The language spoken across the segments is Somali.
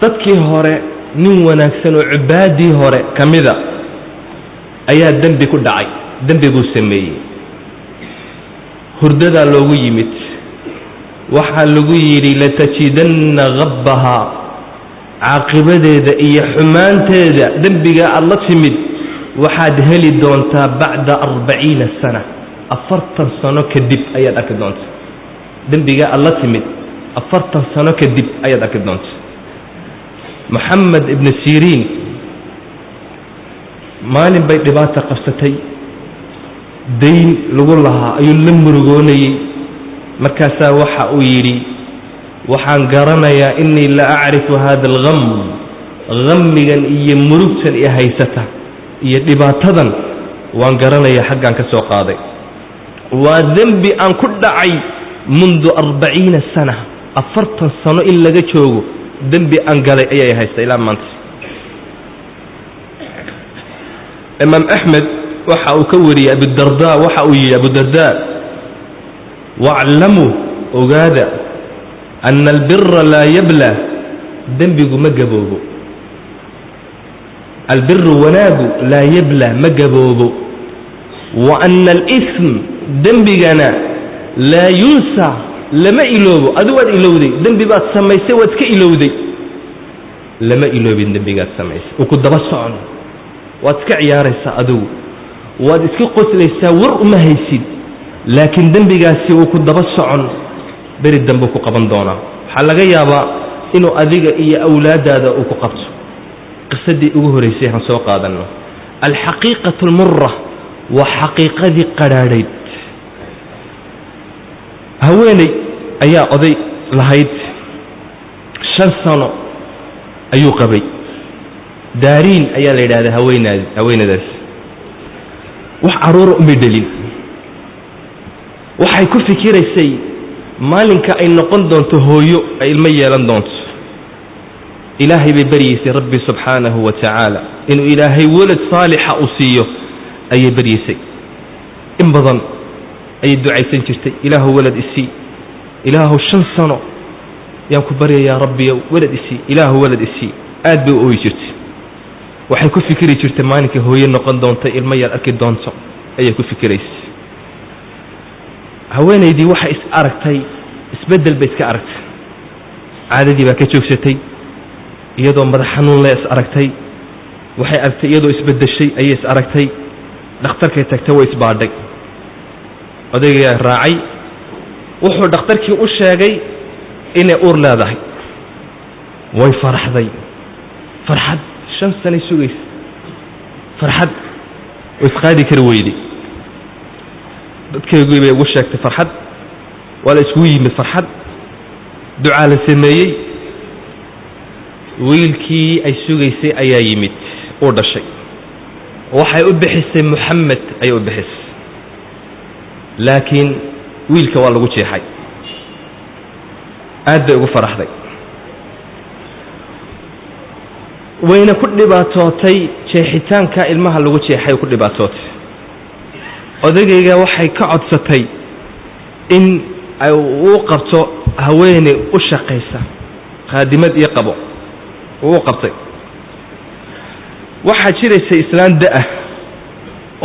dadkii hore nin wanaagsan oo cibaadii hore kamida ayaa dambi ku dhacay, dambi buu sameeyey. hurdadaa loogu yimid, waxaa lagu yidhi latajidanna ghabbaha, caaqibadeeda iyo xumaanteeda dembiga aad la timid waxaad heli doontaa bacda 40 sana, 40 sano kadib ayaad arki doontaa. dembiga aad la timid 40 sano kadib ayaad arki doontaa. Moxamed ibn Siriin maalin bay dhibaata qabsatay, dayn lagu lahaa ayuu la murugoonayey. markaasaa waxa uu yidhi waxaan garanayaa innii la acrifu hada algham, ghammigan iyo murugtan i haysata iyo dhibaatadan waan garanayaa, xaggaan ka soo qaaday. waa dembi aan ku dhacay mundu 40 sana, 40 sano in laga joogo dembi aan galay ayay haysta ilaa maanta. imaam axmed waxa uu ka wariyey abudarda, waxa uu yidhi abudarda waclamuu ogaada ana albira laa yabla, dembigu ma gaboobo. albiru wanaagu laa yabla ma gaboobo. wa ana alism dembigana laa yunsa lama iloobo. adigu waad ilowday, dembi baad samaysay waad ka ilowday, lama iloobin dembigaad samaysay. uu ku daba socon, waad iska ciyaaraysaa adigu, waad iska qoslaysaa, war uma haysid, laakiin dembigaasi uu ku daba socon, beri dambe ku qaban doonaa. waxaa laga yaabaa inuu adiga iyo awlaadaada uu ku qabto. qisadii ugu horeysay aan soo qaadanno, alxaqiiqatu almura, waa xaqiiqadii qadhaadhayd. haweeney ayaa oday lahayd, 5 sano ayuu qabay. daariin ayaa la yidhahdaa haweenadaas. wax caruura umay dhalin. waxay ku fikiraysay maalinka ay noqon doonto hooyo ay ilmo yeelan doonto. ilaahay bay baryaysay rabbi subxaanahu wa tacaala inuu ilaahay walad saalixa u siiyo ayay baryaysay. in badan ayay ducaysan jirtay, ilaahu walad isii, ilaahu 5 sano yaan ku baryayaa rabbiyow walad isii, ilaahu walad isii. aad bay u ooyi jirtay. waxay ku fikiri jirtay maalinka hooyo noqon doonto, ilmo yar arki doonto ayay ku fikiraysay. haweenaydii waxay is aragtay isbeddel bay iska aragtay. caadadii baa ka joogsatay, iyadoo madax xanuun leh is aragtay. waxay aragtay iyadoo isbeddeshay ayay is aragtay. dhakhtarkay tagtay, way isbaadhay. odaygaa raacay, wuxuu dhakhtarkii u sheegay inay uur leedahay. way faraxday, farxad 5 sanay sugaysa, farxad way isqaadi kari weyday. dadkeygii bay ugu sheegtay farxad, waa la iskugu yimid farxad, ducaa la sameeyey. wiilkii ay sugaysay ayaa yimid, uu dhashay. waxay u bixisay Moxamed ayay u bixisay, laakiin wiilka waa lagu jeexay. aad bay ugu faraxday, wayna ku dhibaatootay jeexitaanka ilmaha lagu jeexay ku dhibaatootay. odagayga waxay ka codsatay in ay uu qabto haweeney u shaqaysa, khaadimad iyo qabo uu qabtay. waxaa jiraysay islaan da'ah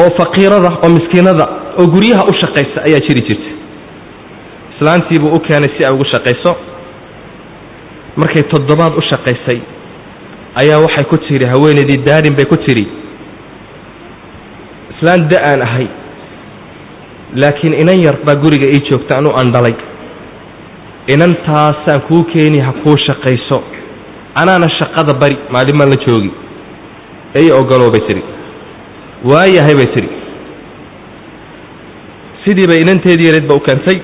oo faqiirada oo miskiinada oo guryaha u shaqaysa ayaa jiri jirtay. islaantiibuu u keenay si ay ugu shaqayso. markay 7 u shaqaysay ayaa waxay ku tiri, haweenaydii daarin bay ku tiri, islaan da'aan ahay, laakiin inan yar baa guriga ii joogta, anu aan dhalay. inantaasaan kuu keeni, ha kuu shaqayso, anaana shaqada bari, maalimaan la joogi. ay ogoloo bay tiri. waayahay bay tiri. sidii bay inanteedii yareed ba u keentay.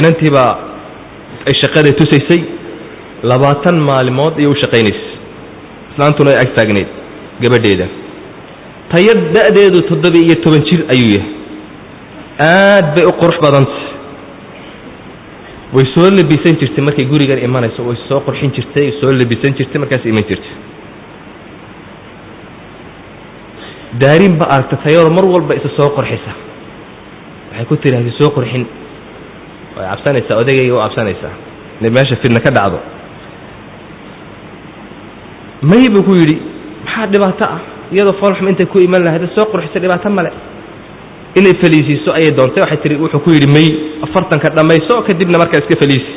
inantii baa ay shaqada tusaysay. 20 maalmood ayay u shaqaynaysay. islaantuna ay ag taagneyd gabadheeda. tayad da'deedu 17 jir ayuu yahay. aad bay u qurux badantay. way soo labisan jirtay markay gurigan imanayso, way soo qurxin jirtay, soo labisan jirtay, markaas iman jirtay. daarin ba aragtay tayada mar walba isa soo qurxisa. waxay ku tiri soo qurxin, way cabsanaysaa, odagayga oo cabsanaysaa in meesha fidna ka dhacdo. may buu ku yidhi maxaa dhibaato ah iyadoo foolxum intay ku iman lahayd soo qurxisa dhibaato male inay faliisiiso ayay doontay waxay tiri wuxuu ku yidhi may 40ka dhamayso kadibna markaa iska faliisi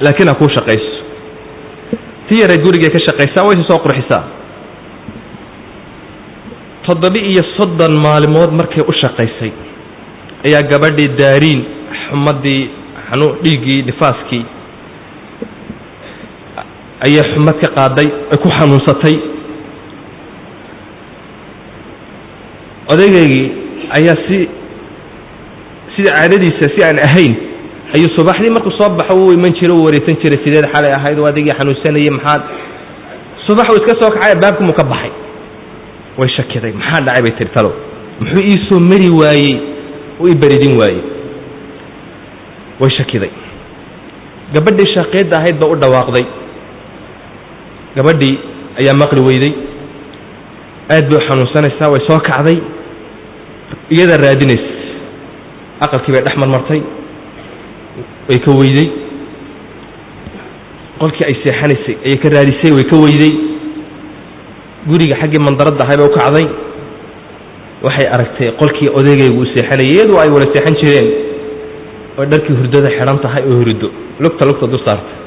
laakiin ha kuu shaqayso tii yare gurigay ka shaqaysaa way soo qurxisaa 37 maalmood markay u shaqaysay ayaa gabadhii daariin xumadii xanuun dhiigii nifaaskii ayaa xumad ka qaaday ay ku xanuunsatay odaygii ayaa sida caadadiisa si aan ahayn ayuu subaxdii markuu soo baxo uu iman jiray uu wareegsan jiray sideed xalay ahayd oo adigii xanuunsanayay maxaad subax uu iska soo kacay baabku mu ka baxay way shakiday maxaa dhacay bay tiri talo muxuu ii soo mari waayey oo ii baridin waayey way shakiday gabadhii shaqeeda ahayd ba u dhawaaqday gabadhii ayaa maqli weyday aad bay xanuunsanaysaa way soo kacday iyada raadinays aqalkii bay dhaxmar martay way ka weyday qolkii ay seexanaysay ay ka raadisay way ka weyday guriga xaggii mandaradda ahay bay u kacday waxay aragtay qolkii odaygaygu u seexanayay iyadoo ay wada seexan jireen oo dharkii hurdada xidhan tahay oo hurdo lugta du saartay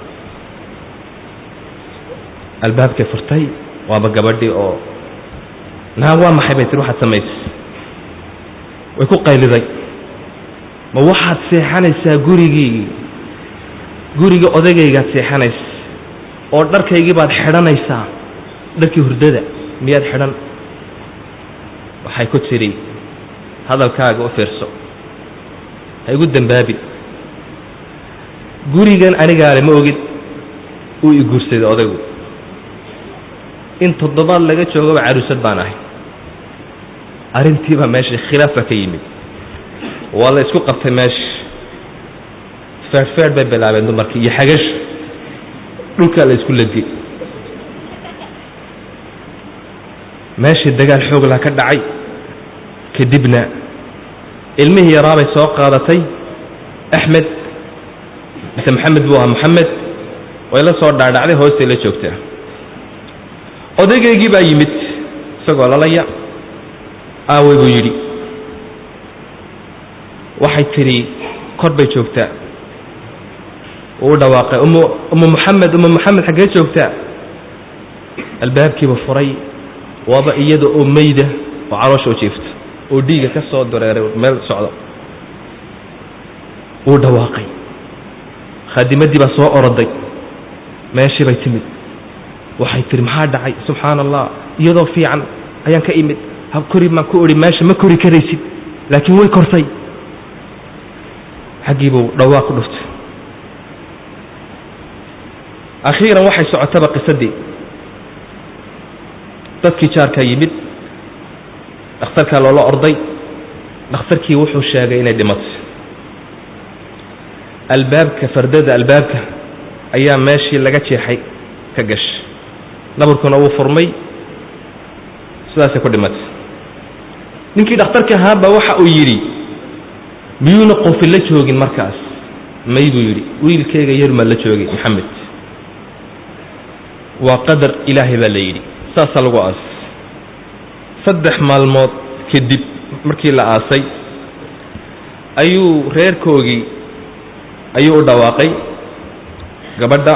albaabkay furtay waaba gabadhii oo naa waa maxay bay tiri waxaad samaysay way ku qayliday ma waxaad seexanaysaa guriga odaygaygaad seexanaysa oo dharkaygii baad xidhanaysaa dharkii hurdada miyaad xidhan waxay ku tiri hadalkaaga u fiirso ha igu dambaabi gurigan anigaale ma ogid uu i guursaday odaygu in 7 laga joogaba caruusad baan ahay arrintiiba meesha khilaafa ka yimid waa la isku qabtay meesha feer bay bilaabeen dumarkii iyo xagash dhulka la isku ladgay meesha dagaal xoog la ka dhacay kadibna ilmihii yaraabay soo qaadatay Ahmed Maxamed buu ahaa Maxamed way la soo dhaadhacday hoostay la joogtaa odaygii baa yimid isagoo lalaya aaway buu yidhi waxay tiri kor bay joogtaa uu dhawaaqay ummu Maxamed xagee joogtaa albaabkiiba furay waaba iyada oo mayda oo caloosha u jiifta oo dhiiga ka soo dareeray meel socdo uu dhawaaqay khadimadii baa soo oroday meeshii bay timid waxay tiri maxaa dhacay subxaanallah iyadoo fiican ayaan ka imid hab kori ma ku ori meesha ma kori karaysid laakiin way kortay xagiibuu dhawaaq u dhuftay akhiiran waxay socotaba qisadii dadkii jaarka yimid dhakhtarka loola orday dhakhtarkii wuxuu sheegay inay dhimatay albaabka fardada albaabka ayaa meeshii laga jeexay ka gashay nabarkuna wuu furmay sidaasay ku dhimatay ninkii dhakhtarka ahaaba waxa uu yidhi miyuuna qofin la joogin markaas may buu yidhi wiilkayga yarmaa la joogay maxamed waa qadar ilaahay baa la yidhi saasaa lagu aasay 3 maalmood kadib markii la aasay ayuu reerkoogii ayuu u dhawaaqay gabadha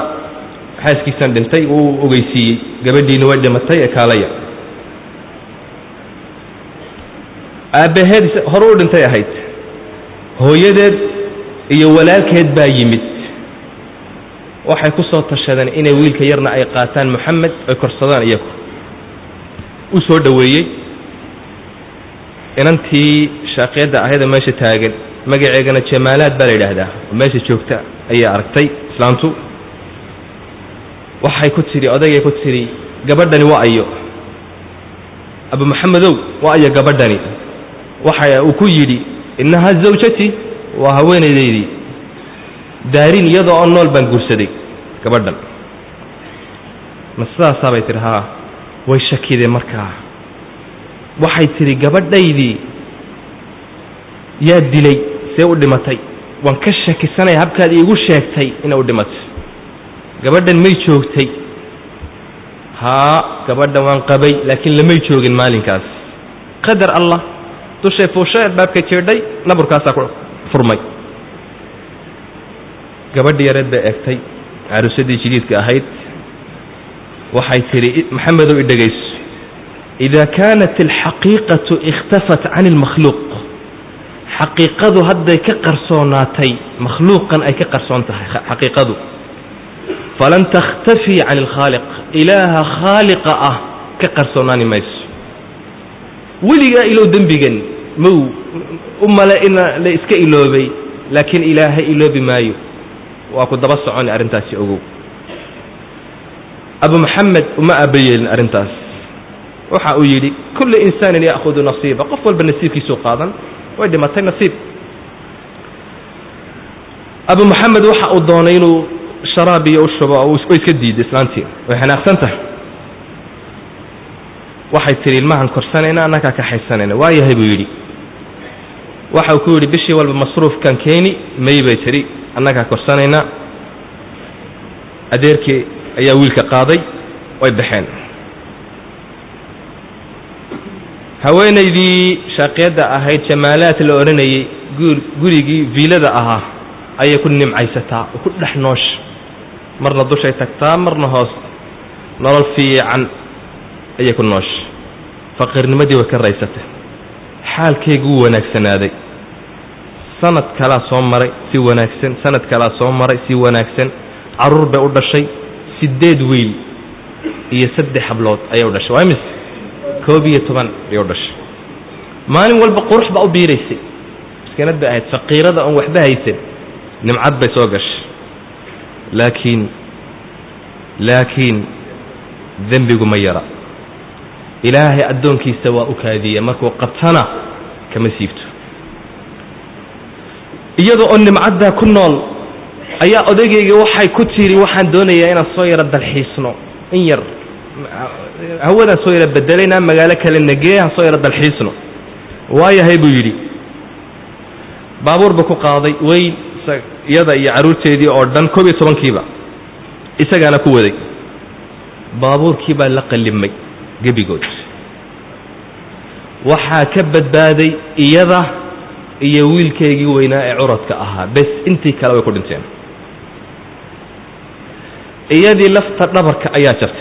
xaaskiisan dhintay uu ogeysiiyey gabadhiina way dhimatay ee kaalaya aabaheed hore u dhintay ahayd hooyadeed iyo walaalkeed baa yimid waxay ku soo tashadeen inay wiilka yarna ay qaataan Maxamed ay korsadaan iyagu u soo dhaweeyay inantii shaqeeda ahayd meesha taagan magaceegana Jamaalaad baa la yiraahdaa meesha joogta ayaa aragtay islaantu waxay ku tiri odayay ku tiri gabadhani waa ayo Abu Maxamedow waa ayo gabadhani waxa uu ku yiri innaha zawjati wa haweenaydii daarin iyadoo aan nool baan guursaday gabadhan masaasa bay tiri ha way shakiday markaa waxay tiri gabadhaydii yaa dilay see u dhimatay waan ka shakisanay habkaad iigu sheegtay inay u dhimatay gabadhan may joogtay ها gabadha waan qabay laakiin lamay joogin maalinkaas qadar allah dushay fuushay baabka jeeday naburkaas ku furmay gabadhii yareed bay eegtay arusadii jiliidka ahayd waxay tiri maxamed oo idagayso إذا كانت الحقيقة اختفت عن المخلوق حقيقة هذا كقرصوناتي مخلوقا أي كقرصونتها حقيقة فلن تختفي عن الخالق إله خالق كقرصوناني ميس ولي إلو دنبيجن مو لا إسك إلو بي لكن إله إلو بمايو وأكو دبص عن أرنتاسي أبو محمد وما أبين أرنتاس waxa uu yiri kullu insaan yaakhudhu nasiiba qof walba nasiibkiisu qaadan way dhimatay nasiib Abu Muhammad waxa uu doonay inuu sharaab iyo shuba oo iska diiday islaantii way xanaaqsantahay waxay tiri ilmahan korsanayna anaka ka xaysanayna waayahay buu yiri waxa uu ku yiri bishii walba masruufkan keeni may bay tiri anaka korsanayna adeerkii ayaa wiilka qaaday way baxeen haweenaydii shaqeeda ahayd jamaalaat la oranayay gurigii viilada ahaa ayay ku nimcaysataa oo ku dhax noosh marna dushay tagtaa marna hoos nolol fiican ayay ku noosh faqirnimadii way ka raysatay xaalkeegu wanaagsanaaday sanad kala soo maray si wanaagsan sanad kala soo maray si wanaagsan caruur bay u dhashay 8 wiil iyo 3 hablood ayay u dhashay waa mis كوبية طبعا يودش ماني والبقرح بقوا بيريسي بس كانت بقى فقيرة ده وحدها يتم نمعد بيسوقش لكن ذنبي قميرة إلهي أدونك سواء كاذية مركو قبطنا كما سيبتو إيضا أن نمعد كنول أيا أدقي وحي كتيري وحان دوني أين الصويرة الحيسنو إنير هودا صويرة بدلنا مقالك للنجيه صويرة الحيسنو وايا هيبو يري بابور بكو قاضي وي يدا يعرور تيدي أردن كوبي طبان كيبا إسا قانا كوودي بابور كيبا لقل لمي قبي قوج وحا كبت بادي يدا يويل كيجي ويناء عرضك أها بس انتي كلاوي كودنتين يدي لفت نبرك أياتك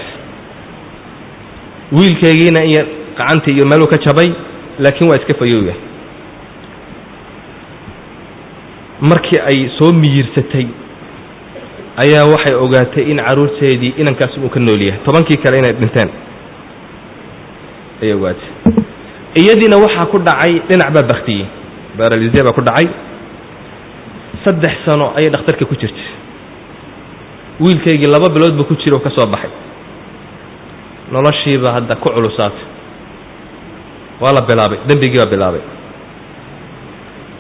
wiilkaygiina iyo qacantii iyo meel ka jabay laakiin waa iska fayooya markii ay soo miyirsatay ayaa waxay ogaatay in caruurteedii inankaas uu ka nool yahay 10kii kale inay dhinteen ay ogaatay iyadiina waxa ku dhacay dhinac ba baktiyay baralize ba ku dhacay 3 sano ay dhakhtarka ku jirtay wiilkaygii 2 bilood buu ku jiro ka soo baxay noloshiiba hadda ku culusaat wala bilaabay dambigii waa bilaabay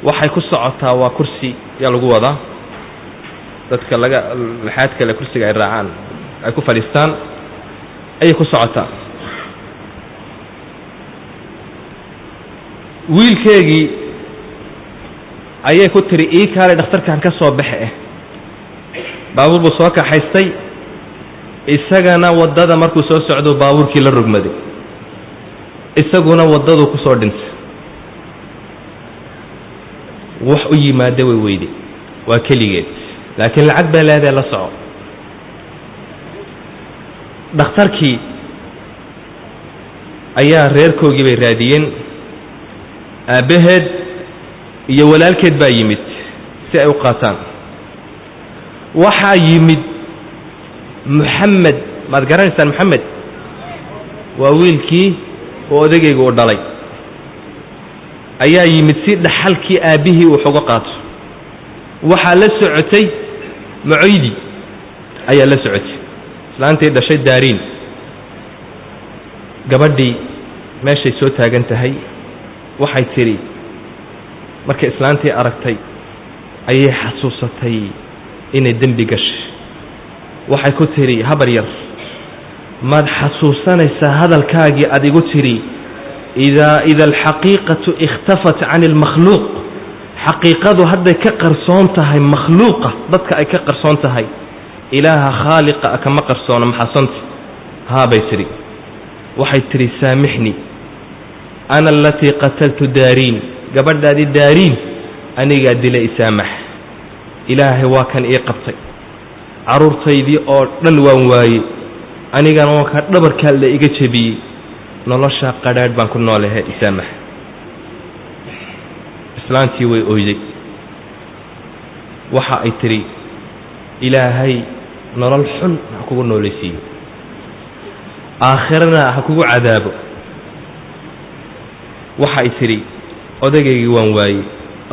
waxay ku socotaa waa kursi yaa lagu wadaa dadka laga laxaad kale kursiga ay raacaan ay ku fadhiistaan ay ku socotaa wiilkeegii ayay ku tiri ii kaale dhakhtarkan ka soo baxay baabuur buu soo kaxaystay isagana wadada markuu soo socdo baabuurkii la rogmaday isaguna wadadu ku soo dhintay wax u yimaade way weyday waa kaligeed laakiin lacag baa leedahay la soco dhakhtarkii ayaa reerkoogii bay raadiyeen aabaheed iyo walaalkeed baa yimid si ay u qaataan waxaa yimid محمد ما تقرأني محمد وويلكي وأدقيق ودلي أيا يمتسيد لحلكي آبيه وحقوقاته وحال سعتي معيدي أيا لسعتي لأنتي دا شيء دارين قبردي ماشي سوتها قنتهي وحي تري مركي إسلانتي أركتي أي حسوستي إني دنبي قش waxay ku tiri habar yar mad xasuusanaysa hadalkaagi adigu tiri ida alhaqiqatu ikhtafat an almakhluq haqiqadu hadda ka qarsoon tahay makhluuqa dadka ay ka qarsoon tahay ilaaha khaliqa kama qarsoona maxasanta ها بيتري waxay tiri saamixni ana allati qataltu daarin gabadhaadi daarin aniga dilay saamax ilaahay waa kan ii qabtay caruurtaydii oo dhan waan waayey anigana waa ka dhabarka la iga jabiyey nolosha qadhaadh baan ku noolahay saamax islaantii way ooyday waxa ay tiri ilaahay nolol xun ha kugu noolaysiiyo aakhirana ha kugu cadaabo waxa ay tiri odageygii waan waayey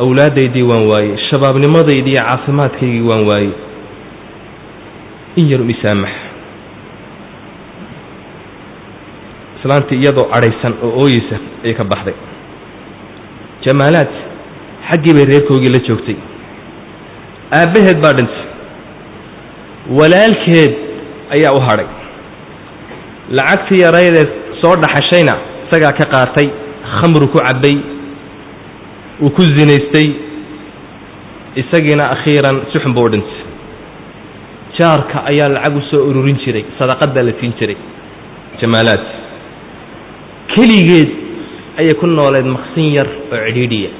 awlaadaydii waan waayey shabaabnimadaydii iyo caafimaadkaygii waan waayey in yar u isaamax islaantii iyadoo cadhaysan oo ooyeysa ayay ka baxday jamaalaad xaggii bay reerkoogii la joogtay aabbaheed baa dhintay walaalkeed ayaa u hadhay lacagtii yaraydeed soo dhaxashayna isagaa ka qaatay khamru ku cabbay uu ku zinaystay isagiina akhiiran si xun buu u dhintay jaarka ayaa lacag u soo ururin jiray sadaqaddaa la siin jiray jamaalaad keligeed ayay ku nooleed maqsin yar oo cidhiidhiya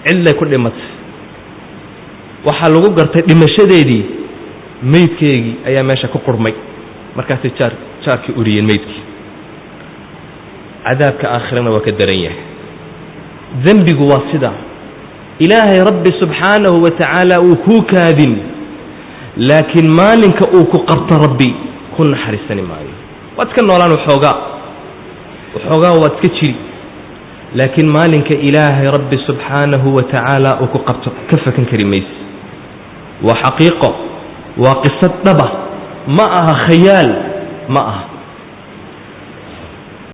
cidlay ku dhimatay waxaa lagu gartay dhimashadeedii meydkeygii ayaa meesha ku qurmay markaasay jaarkii uriyeen meydkii cadaabka aakhirana waa ka daran yahay dembigu waa sida ilaahay rabbi subxaanahu wa tacaala uu kuu kaadin laakiin maalinka uu ku qabto rabbi ku naxariisani maayo waad iska noolaan waxoogaa waad iska jiri laakiin maalinka ilaahay rabbi subxaanahu wa tacaala uu ku qabto ka fakan kari mayse waa xaqiiqo waa qisad dhaba ma aha khayaal ma aha